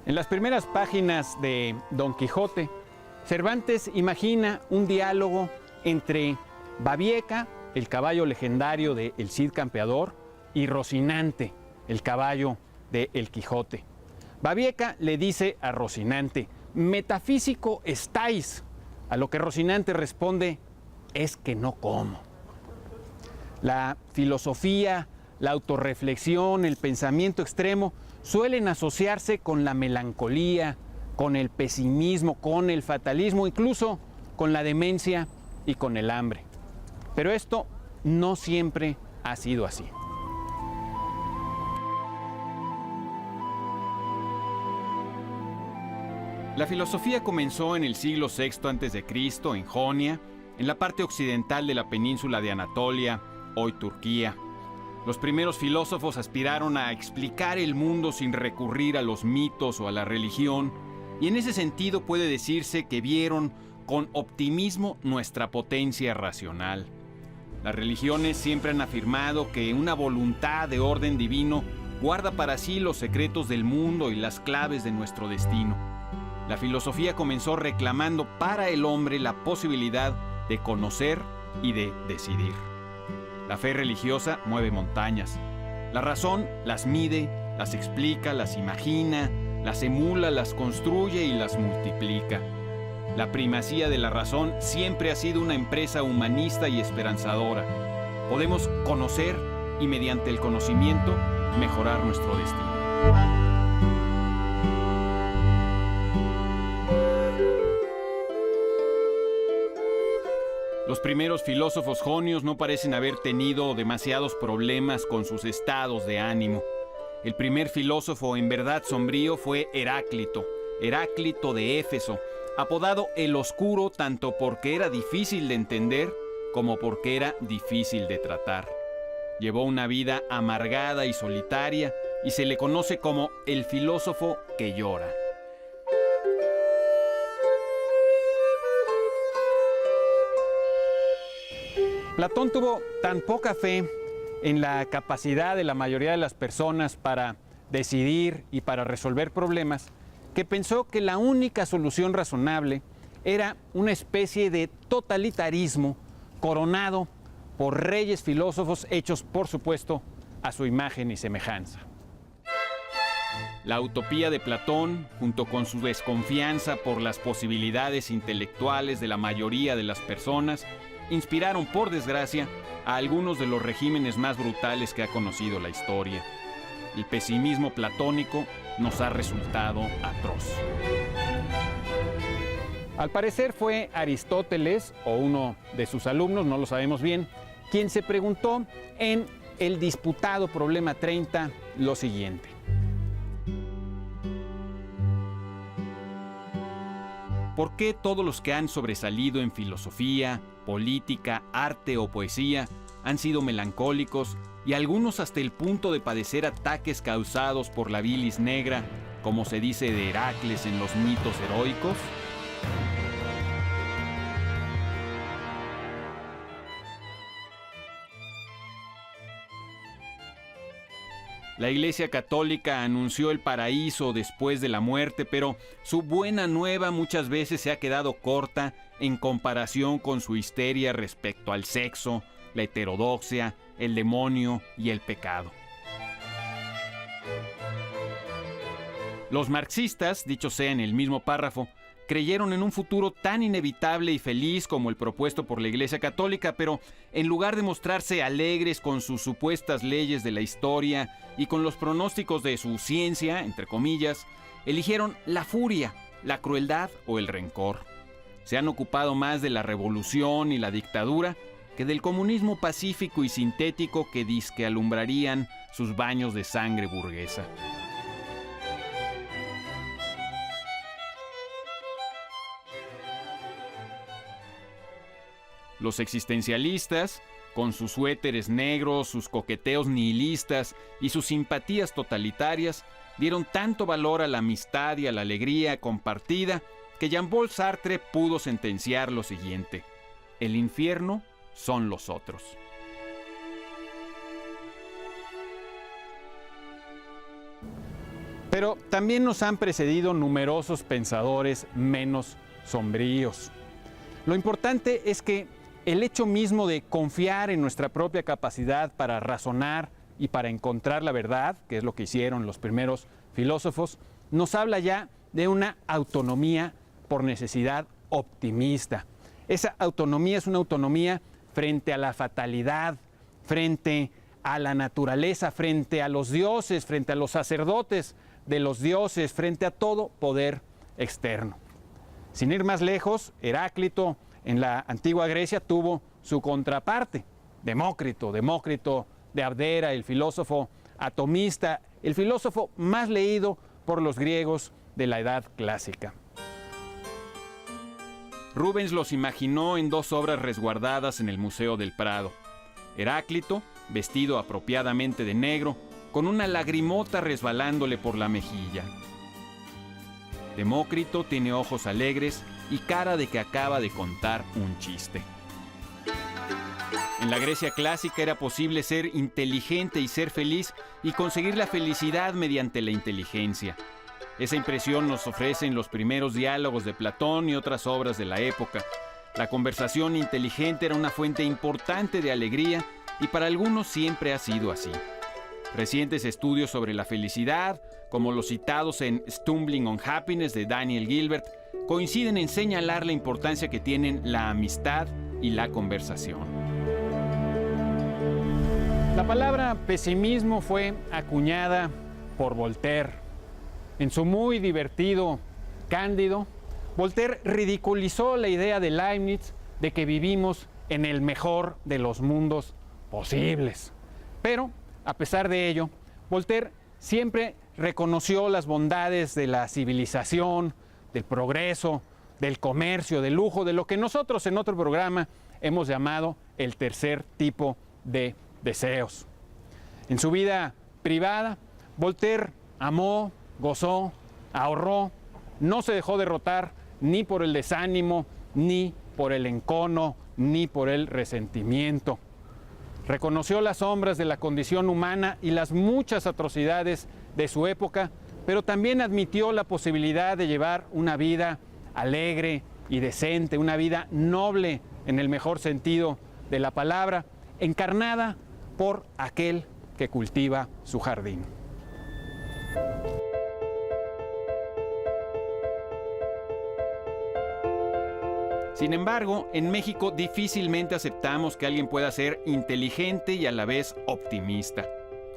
En las primeras páginas de Don Quijote, Cervantes imagina un diálogo entre Babieca, el caballo legendario de El Cid Campeador, y Rocinante, el caballo de El Quijote. Babieca le dice a Rocinante: metafísico estáis, a lo que Rocinante responde: es que no como. La filosofía, la autorreflexión, el pensamiento extremo suelen asociarse con la melancolía, con el pesimismo, con el fatalismo, incluso con la demencia y con el hambre. Pero esto no siempre ha sido así. La filosofía comenzó en el siglo VI a.C. en Jonia, en la parte occidental de la península de Anatolia, hoy Turquía. Los primeros filósofos aspiraron a explicar el mundo sin recurrir a los mitos o a la religión, y en ese sentido puede decirse que vieron con optimismo nuestra potencia racional. Las religiones siempre han afirmado que una voluntad de orden divino guarda para sí los secretos del mundo y las claves de nuestro destino. La filosofía comenzó reclamando para el hombre la posibilidad de conocer y de decidir. La fe religiosa mueve montañas. La razón las mide, las explica, las imagina, las emula, las construye y las multiplica. La primacía de la razón siempre ha sido una empresa humanista y esperanzadora. Podemos conocer y mediante el conocimiento mejorar nuestro destino. Los primeros filósofos jonios no parecen haber tenido demasiados problemas con sus estados de ánimo. El primer filósofo en verdad sombrío fue Heráclito de Éfeso, apodado el Oscuro tanto porque era difícil de entender como porque era difícil de tratar. Llevó una vida amargada y solitaria y se le conoce como el filósofo que llora. Platón tuvo tan poca fe en la capacidad de la mayoría de las personas para decidir y para resolver problemas, que pensó que la única solución razonable era una especie de totalitarismo coronado por reyes filósofos hechos, por supuesto, a su imagen y semejanza. La utopía de Platón, junto con su desconfianza por las posibilidades intelectuales de la mayoría de las personas, inspiraron, por desgracia, a algunos de los regímenes más brutales que ha conocido la historia. El pesimismo platónico nos ha resultado atroz. Al parecer fue Aristóteles, o uno de sus alumnos, no lo sabemos bien, quien se preguntó en el disputado Problema 30 lo siguiente: ¿por qué todos los que han sobresalido en filosofía, política, arte o poesía han sido melancólicos y algunos hasta el punto de padecer ataques causados por la bilis negra, como se dice de Heracles en los mitos heroicos? La Iglesia Católica anunció el paraíso después de la muerte, pero su buena nueva muchas veces se ha quedado corta en comparación con su histeria respecto al sexo, la heterodoxia, el demonio y el pecado. Los marxistas, dicho sea en el mismo párrafo, creyeron en un futuro tan inevitable y feliz como el propuesto por la Iglesia Católica, pero en lugar de mostrarse alegres con sus supuestas leyes de la historia y con los pronósticos de su ciencia, entre comillas, eligieron la furia, la crueldad o el rencor. Se han ocupado más de la revolución y la dictadura que del comunismo pacífico y sintético que dizque alumbrarían sus baños de sangre burguesa. Los existencialistas, con sus suéteres negros, sus coqueteos nihilistas y sus simpatías totalitarias, dieron tanto valor a la amistad y a la alegría compartida que Jean-Paul Sartre pudo sentenciar lo siguiente: el infierno son los otros. Pero también nos han precedido numerosos pensadores menos sombríos. Lo importante es que el hecho mismo de confiar en nuestra propia capacidad para razonar y para encontrar la verdad, que es lo que hicieron los primeros filósofos, nos habla ya de una autonomía por necesidad optimista. Esa autonomía es una autonomía frente a la fatalidad, frente a la naturaleza, frente a los dioses, frente a los sacerdotes de los dioses, frente a todo poder externo. Sin ir más lejos, Heráclito en la antigua Grecia tuvo su contraparte, Demócrito de Abdera, el filósofo atomista, el filósofo más leído por los griegos de la Edad Clásica. Rubens los imaginó en dos obras resguardadas en el Museo del Prado. Heráclito, vestido apropiadamente de negro, con una lagrimota resbalándole por la mejilla. Demócrito tiene ojos alegres y cara de que acaba de contar un chiste. En la Grecia clásica era posible ser inteligente y ser feliz y conseguir la felicidad mediante la inteligencia. Esa impresión nos ofrecen los primeros diálogos de Platón y otras obras de la época. La conversación inteligente era una fuente importante de alegría y para algunos siempre ha sido así. Recientes estudios sobre la felicidad, como los citados en Stumbling on Happiness de Daniel Gilbert, coinciden en señalar la importancia que tienen la amistad y la conversación. La palabra pesimismo fue acuñada por Voltaire. En su muy divertido Cándido, Voltaire ridiculizó la idea de Leibniz de que vivimos en el mejor de los mundos posibles. Pero, a pesar de ello, Voltaire siempre reconoció las bondades de la civilización, del progreso, del comercio, del lujo, de lo que nosotros en otro programa hemos llamado el tercer tipo de deseos. En su vida privada, Voltaire amó, gozó, ahorró, no se dejó derrotar ni por el desánimo, ni por el encono, ni por el resentimiento. Reconoció las sombras de la condición humana y las muchas atrocidades de su época, pero también admitió la posibilidad de llevar una vida alegre y decente, una vida noble en el mejor sentido de la palabra, encarnada por aquel que cultiva su jardín. Sin embargo, en México difícilmente aceptamos que alguien pueda ser inteligente y a la vez optimista.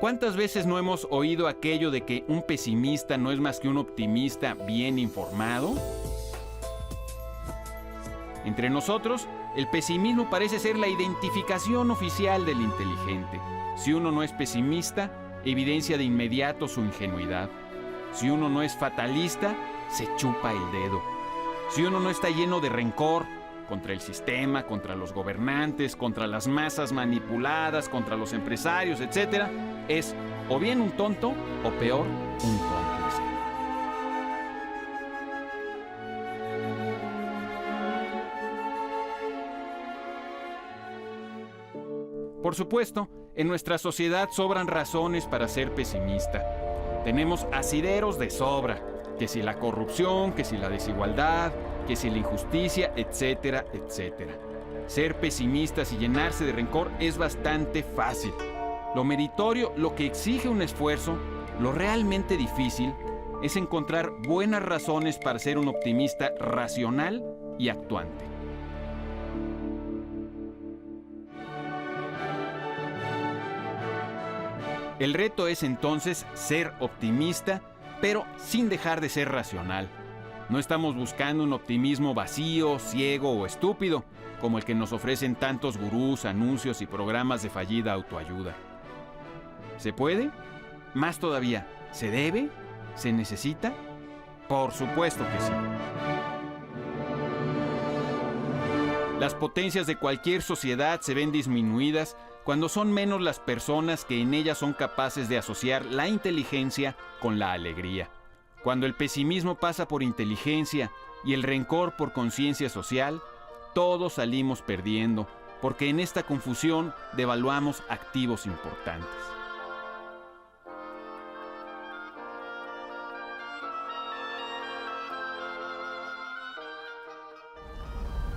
¿Cuántas veces no hemos oído aquello de que un pesimista no es más que un optimista bien informado? Entre nosotros, el pesimismo parece ser la identificación oficial del inteligente. Si uno no es pesimista, evidencia de inmediato su ingenuidad. Si uno no es fatalista, se chupa el dedo. Si uno no está lleno de rencor contra el sistema, contra los gobernantes, contra las masas manipuladas, contra los empresarios, etc., es o bien un tonto o peor, un cómplice. Por supuesto, en nuestra sociedad sobran razones para ser pesimista. Tenemos asideros de sobra, que si la corrupción, que si la desigualdad, que si la injusticia, etcétera, etcétera. Ser pesimistas y llenarse de rencor es bastante fácil. Lo meritorio, lo que exige un esfuerzo, lo realmente difícil, es encontrar buenas razones para ser un optimista racional y actuante. El reto es entonces ser optimista, pero sin dejar de ser racional. No estamos buscando un optimismo vacío, ciego o estúpido, como el que nos ofrecen tantos gurús, anuncios y programas de fallida autoayuda. ¿Se puede? Más todavía, ¿se debe? ¿Se necesita? Por supuesto que sí. Las potencias de cualquier sociedad se ven disminuidas cuando son menos las personas que en ellas son capaces de asociar la inteligencia con la alegría. Cuando el pesimismo pasa por inteligencia y el rencor por conciencia social, todos salimos perdiendo, porque en esta confusión devaluamos activos importantes.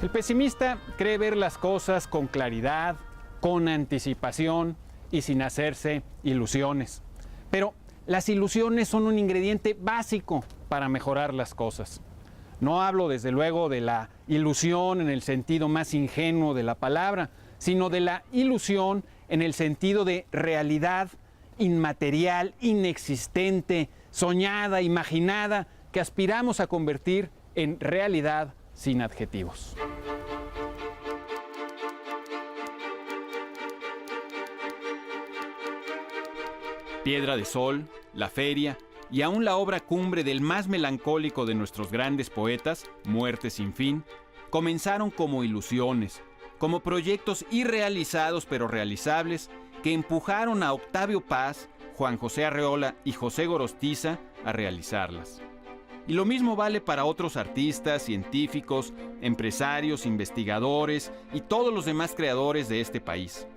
El pesimista cree ver las cosas con claridad, con anticipación y sin hacerse ilusiones. Pero las ilusiones son un ingrediente básico para mejorar las cosas. No hablo desde luego de la ilusión en el sentido más ingenuo de la palabra, sino de la ilusión en el sentido de realidad inmaterial, inexistente, soñada, imaginada, que aspiramos a convertir en realidad sin adjetivos. Piedra de Sol, La Feria y aún la obra cumbre del más melancólico de nuestros grandes poetas, Muerte sin fin, comenzaron como ilusiones, como proyectos irrealizados pero realizables que empujaron a Octavio Paz, Juan José Arreola y José Gorostiza a realizarlas. Y lo mismo vale para otros artistas, científicos, empresarios, investigadores y todos los demás creadores de este país.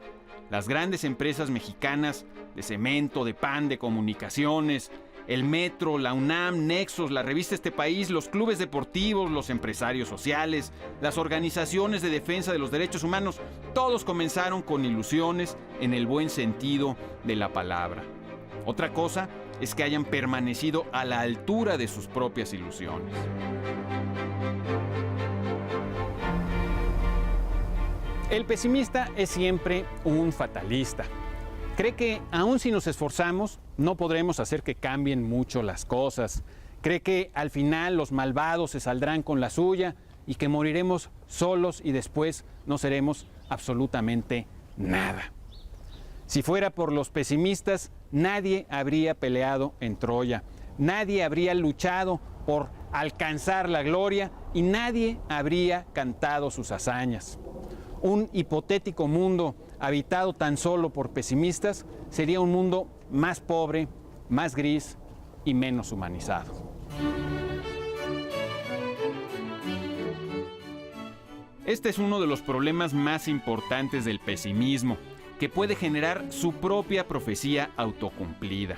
Las grandes empresas mexicanas de cemento, de pan, de comunicaciones, el Metro, la UNAM, Nexos, la revista Este País, los clubes deportivos, los empresarios sociales, las organizaciones de defensa de los derechos humanos, todos comenzaron con ilusiones en el buen sentido de la palabra. Otra cosa es que hayan permanecido a la altura de sus propias ilusiones. El pesimista es siempre un fatalista. Cree que aun si nos esforzamos, no podremos hacer que cambien mucho las cosas. Cree que al final los malvados se saldrán con la suya y que moriremos solos y después no seremos absolutamente nada. Si fuera por los pesimistas, nadie habría peleado en Troya, nadie habría luchado por alcanzar la gloria y nadie habría cantado sus hazañas. Un hipotético mundo habitado tan solo por pesimistas sería un mundo más pobre, más gris y menos humanizado. Este es uno de los problemas más importantes del pesimismo, que puede generar su propia profecía autocumplida.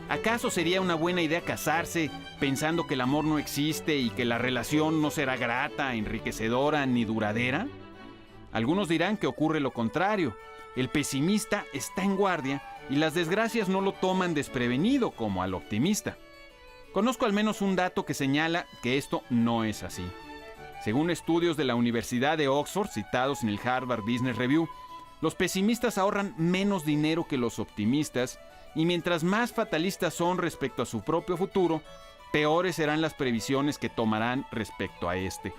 ¿Acaso sería una buena idea casarse pensando que el amor no existe y que la relación no será grata, enriquecedora ni duradera? Algunos dirán que ocurre lo contrario. El pesimista está en guardia y las desgracias no lo toman desprevenido como al optimista. Conozco al menos un dato que señala que esto no es así. Según estudios de la Universidad de Oxford citados en el Harvard Business Review, los pesimistas ahorran menos dinero que los optimistas y mientras más fatalistas son respecto a su propio futuro, peores serán las previsiones que tomarán respecto a este.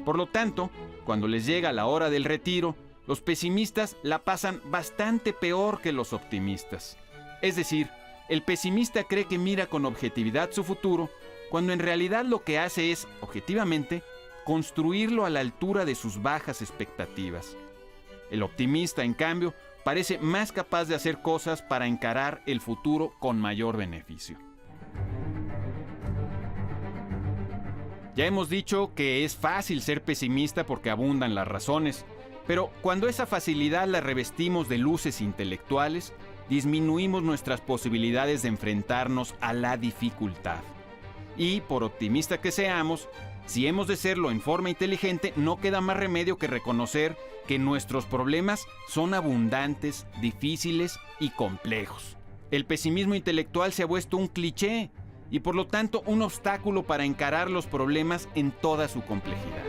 Por lo tanto, cuando les llega la hora del retiro, los pesimistas la pasan bastante peor que los optimistas. Es decir, el pesimista cree que mira con objetividad su futuro, cuando en realidad lo que hace es, objetivamente, construirlo a la altura de sus bajas expectativas. El optimista, en cambio, parece más capaz de hacer cosas para encarar el futuro con mayor beneficio. Ya hemos dicho que es fácil ser pesimista porque abundan las razones, pero cuando esa facilidad la revestimos de luces intelectuales, disminuimos nuestras posibilidades de enfrentarnos a la dificultad. Y, por optimista que seamos, si hemos de serlo en forma inteligente, no queda más remedio que reconocer que nuestros problemas son abundantes, difíciles y complejos. El pesimismo intelectual se ha vuelto un cliché y por lo tanto un obstáculo para encarar los problemas en toda su complejidad.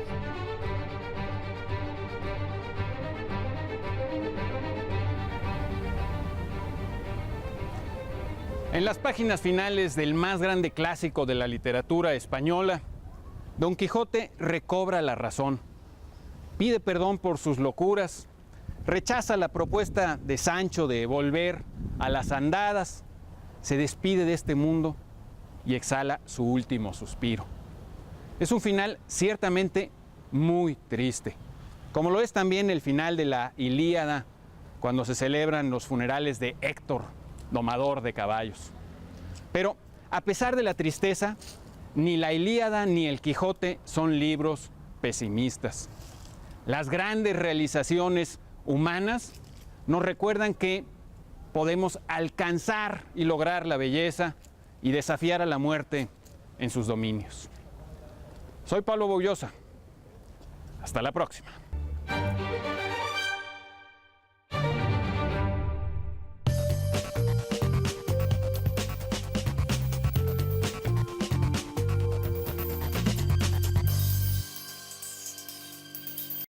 En las páginas finales del más grande clásico de la literatura española, Don Quijote recobra la razón, pide perdón por sus locuras, rechaza la propuesta de Sancho de volver a las andadas, se despide de este mundo y exhala su último suspiro. Es un final ciertamente muy triste, como lo es también el final de la Ilíada, cuando se celebran los funerales de Héctor, domador de caballos. Pero, a pesar de la tristeza, ni la Ilíada ni el Quijote son libros pesimistas. Las grandes realizaciones humanas nos recuerdan que podemos alcanzar y lograr la belleza y desafiar a la muerte en sus dominios. Soy Pablo Boullosa. Hasta la próxima.